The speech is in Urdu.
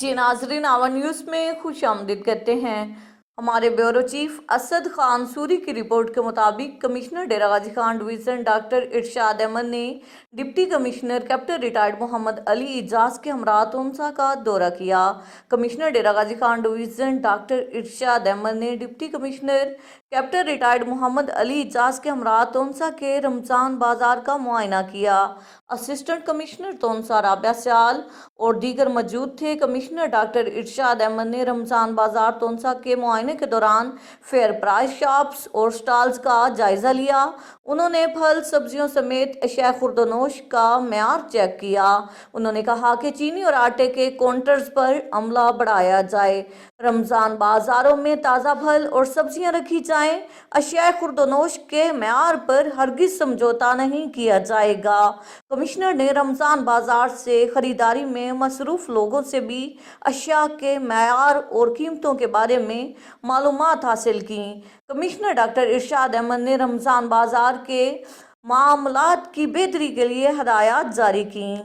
جی ناظرین، آوا نیوز میں خوش آمدید کرتے ہیں۔ ہمارے bureau chief Asad Khan sorry کی رپورٹ کے مطابق commissioner Dera Ghazi Khan division doctor ارشاد احمد نے ڈپٹی کمشنر کیپٹن ریٹائرڈ محمد علی اعجاز کے ہمراہ تونسا کا دورہ کیا۔ Commissioner Dera Ghazi Khan division doctor ارشاد احمد نے ڈپٹی کمشنر کیپٹن ریٹائرڈ محمد علی اعجاز کے ہمراہ تونسا کے رمضان بازار کا معائنہ کیا۔ اسسٹنٹ کمشنر تونسا رابعہ سیال اور دیگر موجود تھے۔ کمشنر ڈاکٹر ارشاد احمد نے رمضان بازار تونسا کے معائنے کے دوران فیئر پرائس شاپس اور سٹالز کا جائزہ لیا۔ انہوں نے پھل، سبزیوں سمیت اشیاء خورد و نوش کا معیار چیک کیا۔ انہوں نے کہا کہ چینی اور آٹے کے کاؤنٹرز پر عملہ بڑھایا جائے، رمضان بازاروں میں تازہ پھل اور سبزیاں رکھی جائیں، اشیاء خورد و نوش کے معیار پر ہرگز سمجھوتہ نہیں کیا جائے گا۔ کمشنر نے رمضان بازار سے خریداری میں مصروف لوگوں سے بھی اشیاء کے معیار اور قیمتوں کے بارے میں معلومات حاصل کیں۔ کمشنر ڈاکٹر ارشاد احمد نے رمضان بازار کے معاملات کی بہتری کے لیے ہدایات جاری کیں۔